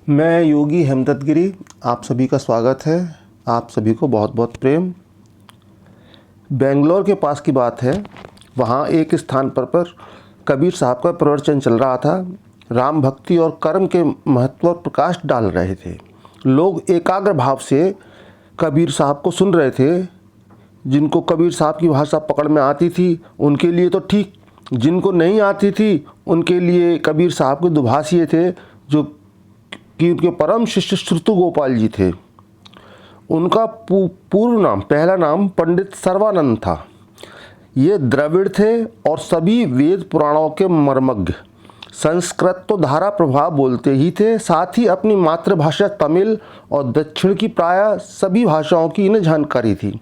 मैं योगी हेमदत्त गिरी, आप सभी का स्वागत है। आप सभी को बहुत बहुत प्रेम। बेंगलोर के पास की बात है। वहाँ एक स्थान पर कबीर साहब का प्रवचन चल रहा था। राम भक्ति और कर्म के महत्व पर प्रकाश डाल रहे थे। लोग एकाग्र भाव से कबीर साहब को सुन रहे थे। जिनको कबीर साहब की भाषा पकड़ में आती थी उनके लिए तो ठीक, जिनको नहीं आती थी उनके लिए कबीर साहब के दुभाषिए थे, जो कि उनके परम शिष्य श्रुतु गोपाल जी थे। उनका पूर्व नाम, पहला नाम पंडित सर्वानंद था। ये द्रविड़ थे और सभी वेद पुराणों के मर्मज्ञ। संस्कृत तो धारा प्रभाव बोलते ही थे, साथ ही अपनी मातृभाषा तमिल और दक्षिण की प्राय सभी भाषाओं की इन्हें जानकारी थी।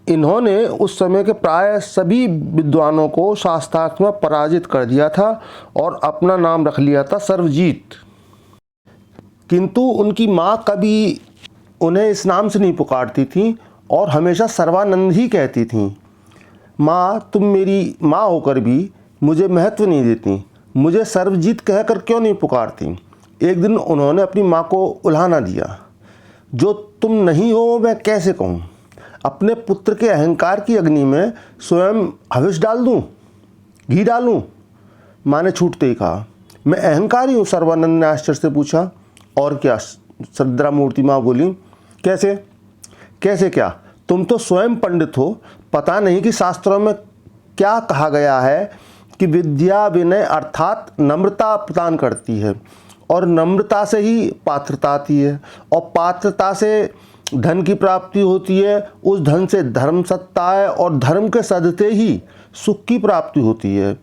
इन्होंने उस समय के प्राय सभी विद्वानों को शास्त्रार्थ में पराजित कर दिया था और अपना नाम रख लिया था सर्वजीत। किंतु उनकी माँ कभी उन्हें इस नाम से नहीं पुकारती थी और हमेशा सर्वानंद ही कहती थीं। माँ, तुम मेरी माँ होकर भी मुझे महत्व नहीं देती, मुझे सर्वजीत कहकर क्यों नहीं पुकारती। एक दिन उन्होंने अपनी माँ को उल्हाना दिया, जो तुम नहीं हो मैं कैसे कहूँ। अपने पुत्र के अहंकार की अग्नि में स्वयं हविष डाल दूँ, घी डालूँ। माँ ने छूटते ही कहा, मैं अहंकारी हूँ। सर्वानंद ने आश्चर्य से पूछा, और क्या? श्रद्धा मूर्ति माँ बोली, कैसे कैसे क्या? तुम तो स्वयं पंडित हो, पता नहीं कि शास्त्रों में क्या कहा गया है कि विद्या विनय अर्थात नम्रता प्रदान करती है, और नम्रता से ही पात्रता आती है, और पात्रता से धन की प्राप्ति होती है, उस धन से धर्म सत्ता है, और धर्म के सदते ही सुख की प्राप्ति होती है।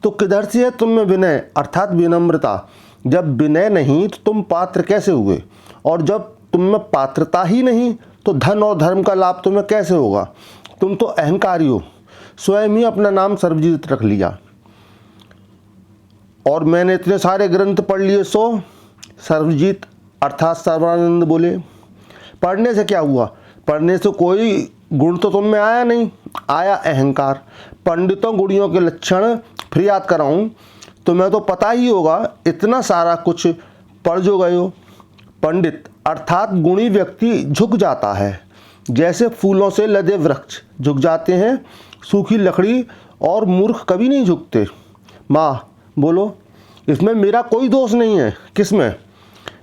तो किधर से है तुम में विनय अर्थात विनम्रता? जब विनय नहीं तो तुम पात्र कैसे हुए, और जब तुम में पात्रता ही नहीं तो धन और धर्म का लाभ तुम्हें कैसे होगा? तुम तो अहंकारी हो, स्वयं ही अपना नाम सर्वजीत रख लिया। और मैंने इतने सारे ग्रंथ पढ़ लिए सो सर्वजीत अर्थात सर्वानंद बोले। पढ़ने से क्या हुआ? पढ़ने से कोई गुण तो तुम में आया नहीं, आया अहंकार। पंडितों गुणियों के लक्षण फिर याद कराऊं, तुम्हें तो पता ही होगा, इतना सारा कुछ पढ़ जो गए हो। पंडित अर्थात गुणी व्यक्ति झुक जाता है, जैसे फूलों से लदे वृक्ष झुक जाते हैं, सूखी लकड़ी और मूर्ख कभी नहीं झुकते। माँ बोलो, इसमें मेरा कोई दोष नहीं है। किसमें?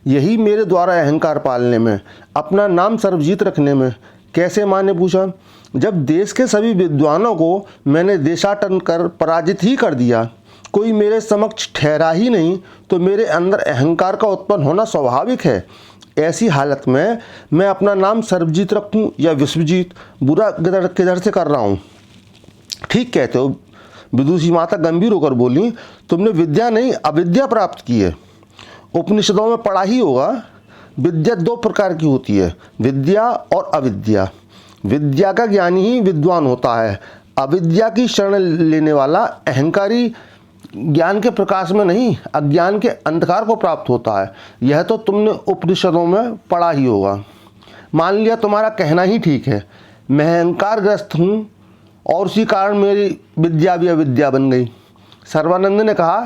यही मेरे द्वारा अहंकार पालने में, अपना नाम सर्वजीत रखने में। कैसे? माँ ने पूछा। जब देश के सभी विद्वानों को मैंने देशाटन कर पराजित ही कर दिया, कोई मेरे समक्ष ठहरा ही नहीं, तो मेरे अंदर अहंकार का उत्पन्न होना स्वाभाविक है। ऐसी हालत में मैं अपना नाम सर्वजीत रखूं या विश्वजीत? बुरा किधर से कर रहा हूँ? ठीक कहते हो। विदुषी माता गंभीर होकर बोली, तुमने विद्या नहीं अविद्या प्राप्त की है। उपनिषदों में पढ़ा ही होगा, विद्या दो प्रकार की होती है, विद्या और अविद्या। विद्या का ज्ञानी ही विद्वान होता है, अविद्या की शरण लेने वाला अहंकारी ज्ञान के प्रकाश में नहीं, अज्ञान के अंधकार को प्राप्त होता है। यह तो तुमने उपनिषदों में पढ़ा ही होगा। मान लिया तुम्हारा कहना ही ठीक है, मैं अहंकारग्रस्त हूँ और उसी कारण मेरी विद्या भी अविद्या बन गई। सर्वानंद ने कहा,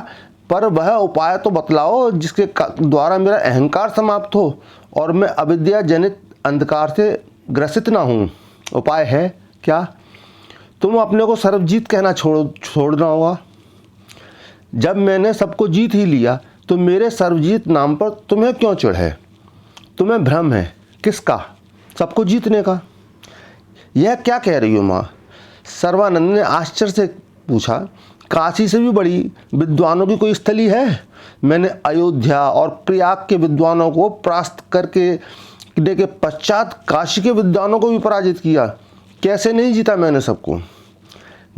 पर वह उपाय तो बतलाओ जिसके द्वारा मेरा अहंकार समाप्त हो और मैं अविद्या जनित अंधकार से ग्रसित ना हूँ। उपाय है क्या? तुम अपने को सर्वजीत कहना छोड़ना होगा। जब मैंने सबको जीत ही लिया तो मेरे सर्वजीत नाम पर तुम्हें क्यों चिढ़ है? तुम्हें भ्रम है। किसका? सबको जीतने का। यह क्या कह रही हो माँ? सर्वानंद ने आश्चर्य से पूछा। काशी से भी बड़ी विद्वानों की कोई स्थली है? मैंने अयोध्या और प्रयाग के विद्वानों को परास्त करके के पश्चात काशी के विद्वानों को भी पराजित किया। कैसे नहीं जीता मैंने सबको?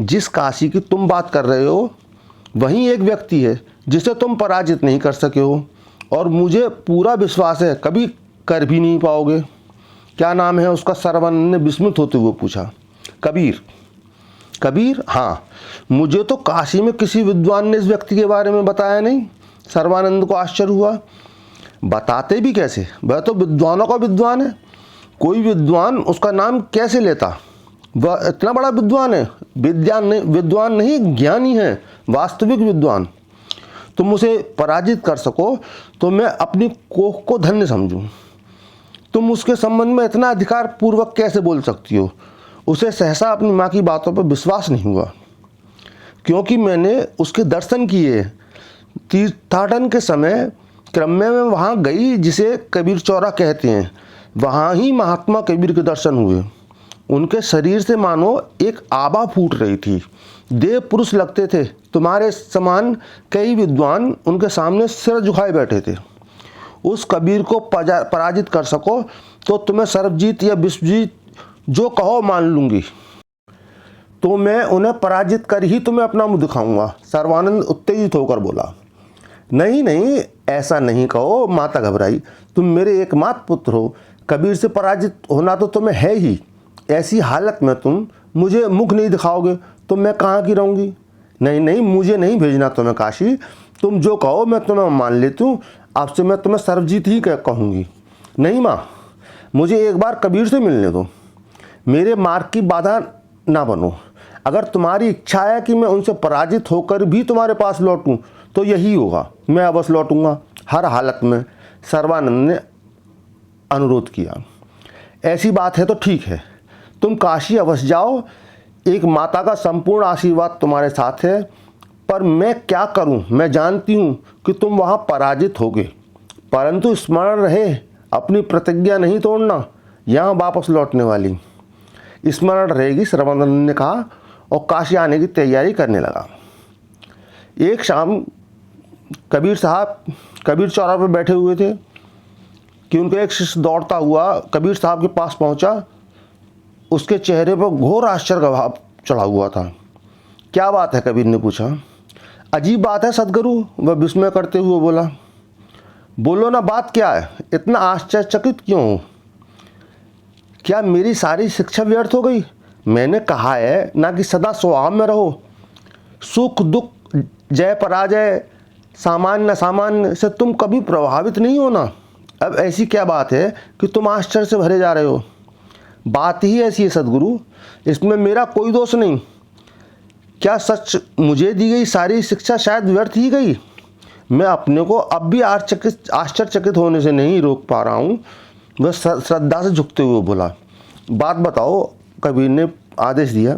जिस काशी की तुम बात कर रहे हो वहीं एक व्यक्ति है जिसे तुम पराजित नहीं कर सके हो, और मुझे पूरा विश्वास है कभी कर भी नहीं पाओगे। क्या नाम है उसका? सर्वानंद ने विस्मित होते हुए पूछा। कबीर। कबीर? हाँ। मुझे तो काशी में किसी विद्वान ने इस व्यक्ति के बारे में बताया नहीं। सर्वानंद को आश्चर्य हुआ। बताते भी कैसे? वह तो विद्वानों का विद्वान है, कोई विद्वान उसका नाम कैसे लेता? वह इतना बड़ा विद्वान है। विद्वान नहीं, ज्ञानी है, वास्तविक विद्वान। तुम उसे पराजित कर सको तो मैं अपनी कोख को धन्य समझूं। तुम उसके संबंध में इतना अधिकार पूर्वक कैसे बोल सकती हो? उसे सहसा अपनी माँ की बातों पर विश्वास नहीं हुआ, क्योंकि मैंने उसके दर्शन किए। तीर्थाटन के समय क्रम में मैं वहाँ गई जिसे कबीर चौरा कहते हैं। वहाँ ही महात्मा कबीर के दर्शन हुए। उनके शरीर से मानो एक आभा फूट रही थी। देव पुरुष लगते थे। तुम्हारे समान कई विद्वान उनके सामने सिर झुकाए बैठे थे। उस कबीर को पराजित कर सको तो तुम्हें सर्वजीत या विश्वजीत जो कहो मान लूंगी। तो मैं उन्हें पराजित कर ही तुम्हें अपना मुंह दिखाऊंगा। सर्वानंद उत्तेजित होकर बोला, नहीं नहीं, ऐसा नहीं कहो। माता घबराई, तुम मेरे एकमात्र पुत्र हो। कबीर से पराजित होना तो तुम्हें है ही। ऐसी हालत में तुम मुझे मुख नहीं दिखाओगे तो मैं कहाँ की रहूँगी? नहीं नहीं, मुझे नहीं भेजना तुम्हें काशी। तुम जो कहो मैं तुम्हें मान लेती हूँ। अब से मैं तुम्हें सर्वजीत ही कहूँगी। नहीं माँ, मुझे एक बार कबीर से मिलने दो। मेरे मार्ग की बाधा ना बनो। अगर तुम्हारी इच्छा है कि मैं उनसे पराजित होकर भी तुम्हारे पास लौटूं तो यही होगा। मैं अवश्य लौटूंगा हर हालत में। सर्वानंद ने अनुरोध किया। ऐसी बात है तो ठीक है, तुम काशी अवश्य जाओ। एक माता का संपूर्ण आशीर्वाद तुम्हारे साथ है। पर मैं क्या करूं? मैं जानती हूं कि तुम वहां पराजित होगे, परंतु स्मरण रहे अपनी प्रतिज्ञा नहीं तोड़ना। यहाँ वापस लौटने वाली स्मरण रहेगी, सर्वानंद ने कहा और काशी आने की तैयारी करने लगा। एक शाम कबीर साहब कबीर चौरा पर बैठे हुए थे कि उनका एक शिष्य दौड़ता हुआ कबीर साहब के पास पहुंचा। उसके चेहरे पर घोर आश्चर्य का भाव चढ़ा हुआ था। क्या बात है? कबीर ने पूछा। अजीब बात है सदगुरु, वह विस्मय करते हुए बोला। बोलो ना, बात क्या है? इतना आश्चर्यचकित क्यों हो? क्या मेरी सारी शिक्षा व्यर्थ हो गई? मैंने कहा है ना कि सदा स्वभाव में रहो। सुख दुख, जय पराजय, सामान्य असामान्य से तुम कभी प्रभावित नहीं होना। अब ऐसी क्या बात है कि तुम आश्चर्य से भरे जा रहे हो? बात ही ऐसी है सदगुरु, इसमें मेरा कोई दोष नहीं। क्या सच मुझे दी गई सारी शिक्षा शायद व्यर्थ ही गई? मैं अपने को अब भी आश्चर्यचकित होने से नहीं रोक पा रहा हूँ। वह श्रद्धा से झुकते हुए बोला। बात बताओ, कबीर ने आदेश दिया।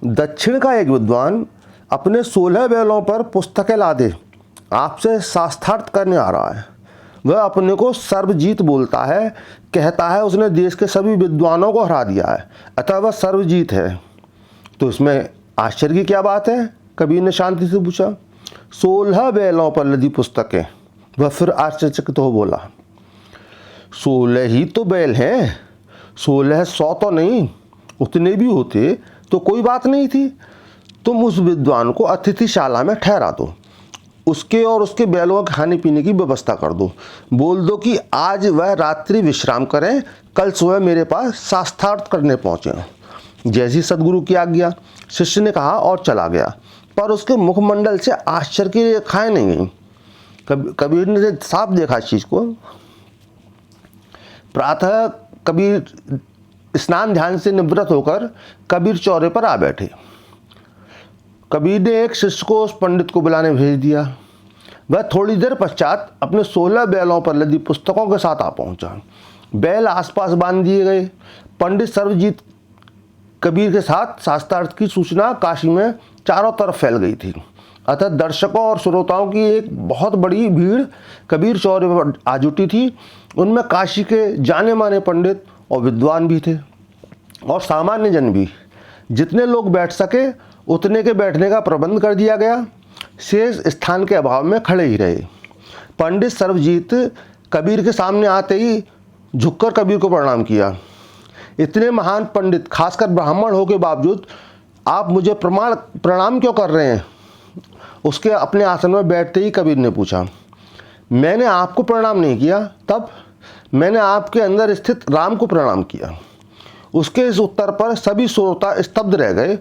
दक्षिण का एक विद्वान अपने 16 बैलों पर पुस्तकें लादे आपसे शास्त्रार्थ करने आ रहा है। वह अपने को सर्वजीत बोलता है, कहता है उसने देश के सभी विद्वानों को हरा दिया है, अतः वह सर्वजीत है। तो इसमें आश्चर्य की क्या बात है? कबीर ने शांति से पूछा। 16 बैलों पर लदी पुस्तकें। वह फिर आश्चर्यचकित हो बोला, 16 ही तो बैल हैं, 1600 तो नहीं। उतने भी होते तो कोई बात नहीं थी। तुम उस विद्वान को अतिथिशाला में ठहरा दो, उसके और उसके बैलों के खाने पीने की व्यवस्था कर दो। बोल दो कि आज वह रात्रि विश्राम करें, कल सुबह मेरे पास शास्त्रार्थ करने पहुँचे। जैसी सदगुरु की आज्ञा, शिष्य ने कहा और चला गया। पर उसके मुखमंडल से आश्चर्य की रेखाएं नहीं गईं। कबीर ने साफ देखा इस चीज़ को। प्रातः कबीर स्नान ध्यान से निवृत्त होकर कबीर चौरे पर आ बैठे। कबीर ने एक शिष्य को उस पंडित को बुलाने भेज दिया। वह थोड़ी देर पश्चात अपने 16 बैलों पर लदी पुस्तकों के साथ आ पहुंचा। बैल आसपास बांध दिए गए। पंडित सर्वजीत कबीर के साथ शास्त्रार्थ की सूचना काशी में चारों तरफ फैल गई थी। अतः दर्शकों और श्रोताओं की एक बहुत बड़ी भीड़ कबीर चौरे पर आ जुटी थी। उनमें काशी के जाने माने पंडित और विद्वान भी थे और सामान्य जन भी। जितने लोग बैठ सके उतने के बैठने का प्रबंध कर दिया गया। शेष स्थान के अभाव में खड़े ही रहे। पंडित सर्वजीत कबीर के सामने आते ही झुककर कबीर को प्रणाम किया। इतने महान पंडित, खासकर ब्राह्मण हो के बावजूद आप मुझे प्रणाम क्यों कर रहे हैं? उसके अपने आसन में बैठते ही कबीर ने पूछा। मैंने आपको प्रणाम नहीं किया, तब मैंने आपके अंदर स्थित राम को प्रणाम किया। उसके इस उत्तर पर सभी श्रोता स्तब्ध रह गए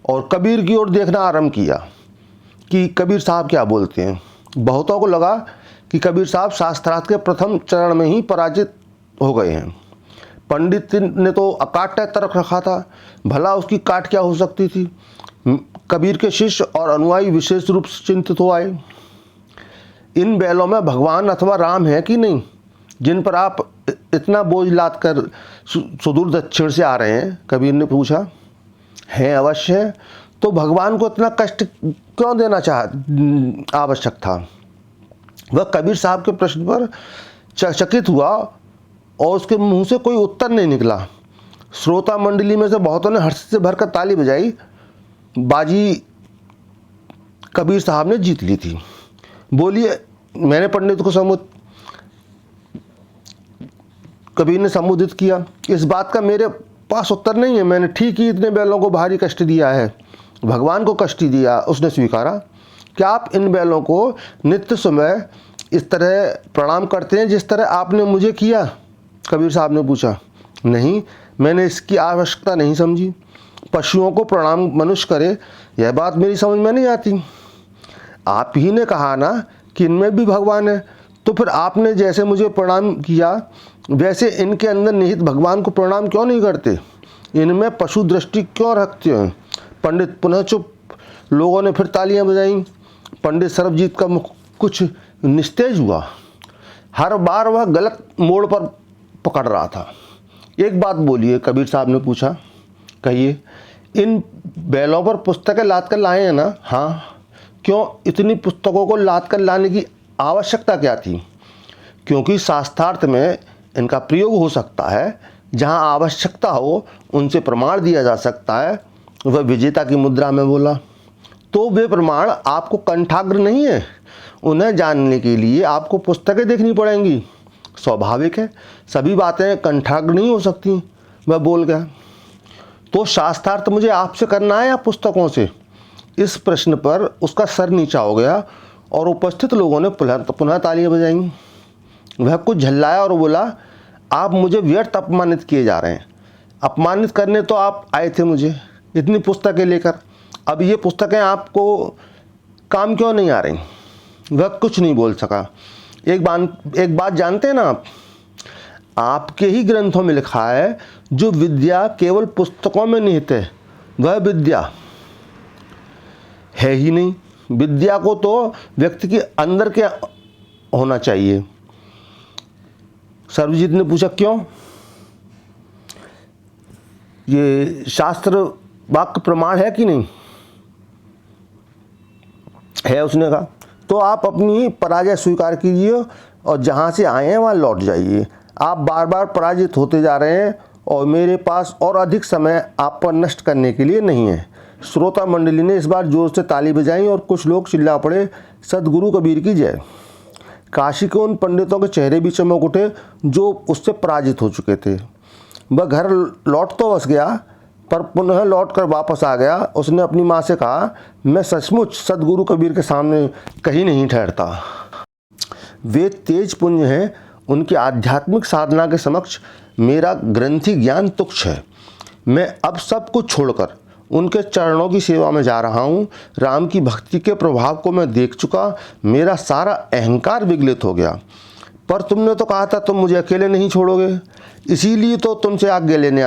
और कबीर की ओर देखना आरंभ किया कि कबीर साहब क्या बोलते हैं। बहुतों को लगा कि कबीर साहब शास्त्रार्थ के प्रथम चरण में ही पराजित हो गए हैं। पंडित ने तो अकाट्य तर्क रखा था, भला उसकी काट क्या हो सकती थी। कबीर के शिष्य और अनुयायी विशेष रूप से चिंतित हो आए। इन बैलों में भगवान अथवा राम है कि नहीं, जिन पर आप इतना बोझ लाद कर सुदूर दक्षिण से आ रहे हैं? कबीर ने पूछा। है, अवश्य है। तो भगवान को इतना कष्ट क्यों देना आवश्यक था? वह कबीर साहब के प्रश्न पर चकित हुआ और उसके मुंह से कोई उत्तर नहीं निकला। श्रोता मंडली में से बहुतों ने हर्ष से भरकर ताली बजाई। बाजी कबीर साहब ने जीत ली थी। बोलिए, मैंने पंडित को कबीर ने संबोधित किया। इस बात का मेरे पास उत्तर नहीं है। मैंने ठीक ही इतने बैलों को भारी कष्ट दिया है, भगवान को कष्ट दिया, उसने स्वीकारा। क्या आप इन बैलों को नित्य समय इस तरह प्रणाम करते हैं जिस तरह आपने मुझे किया? कबीर साहब ने पूछा। नहीं, मैंने इसकी आवश्यकता नहीं समझी। पशुओं को प्रणाम मनुष्य करे, यह बात मेरी समझ में नहीं आती। आप ही ने कहा ना कि इनमें भी भगवान है, तो फिर आपने जैसे मुझे प्रणाम किया वैसे इनके अंदर निहित भगवान को प्रणाम क्यों नहीं करते? इनमें पशु दृष्टि क्यों रखते हैं? पंडित पुनः चुप। लोगों ने फिर तालियां बजाईं। पंडित सर्वजीत का मुख कुछ निस्तेज हुआ। हर बार वह गलत मोड़ पर पकड़ रहा था। एक बात बोलिए, कबीर साहब ने पूछा। कहिए। इन बैलों पर पुस्तकें लाद कर लाए हैं ना? हाँ। क्यों इतनी पुस्तकों को लाद कर लाने की आवश्यकता क्या थी? क्योंकि शास्त्रार्थ में इनका प्रयोग हो सकता है। जहाँ आवश्यकता हो उनसे प्रमाण दिया जा सकता है। वह विजेता की मुद्रा में बोला। तो वे प्रमाण आपको कंठाग्र नहीं है। उन्हें जानने के लिए आपको पुस्तकें देखनी पड़ेंगी। स्वाभाविक है, सभी बातें कंठाग्र नहीं हो सकती। वह बोल गया। तो शास्त्रार्थ मुझे आपसे करना है या पुस्तकों से? इस प्रश्न पर उसका सर नीचा हो गया और उपस्थित लोगों ने पुनः तालियां बजाईं। वह कुछ झल्लाया और बोला, आप मुझे व्यर्थ अपमानित किए जा रहे हैं। अपमानित करने तो आप आए थे मुझे इतनी पुस्तकें लेकर। अब ये पुस्तकें आपको काम क्यों नहीं आ रही? वह कुछ नहीं बोल सका। एक बात जानते हैं ना आपके ही ग्रंथों में लिखा है, जो विद्या केवल पुस्तकों में निहित है वह विद्या है ही नहीं। विद्या को तो व्यक्ति के अंदर के होना चाहिए। सर्वजीत ने पूछा, क्यों? ये शास्त्र वाक्य प्रमाण है कि नहीं? है, उसने कहा। तो आप अपनी पराजय स्वीकार कीजिए और जहाँ से आए हैं वहाँ लौट जाइए। आप बार बार पराजित होते जा रहे हैं और मेरे पास और अधिक समय आप पर नष्ट करने के लिए नहीं है। श्रोता मंडली ने इस बार जोर से ताली बजाई और कुछ लोग चिल्ला पड़े, सदगुरु कबीर की जय। काशी के उन पंडितों के चेहरे भी चमक उठे जो उससे पराजित हो चुके थे। वह घर लौट तो बस गया पर पुनः लौट कर वापस आ गया। उसने अपनी माँ से कहा, मैं सचमुच सदगुरु कबीर के सामने कहीं नहीं ठहरता। वे तेज पुंज हैं, उनकी आध्यात्मिक साधना के समक्ष मेरा ग्रंथि ज्ञान तुच्छ है। मैं अब सब कुछ छोड़कर उनके चरणों की सेवा में जा रहा हूँ। राम की भक्ति के प्रभाव को मैं देख चुका। मेरा सारा अहंकार विगलित हो गया। पर तुमने तो कहा था तुम मुझे अकेले नहीं छोड़ोगे, इसीलिए तो तुमसे आज्ञा लेने आया।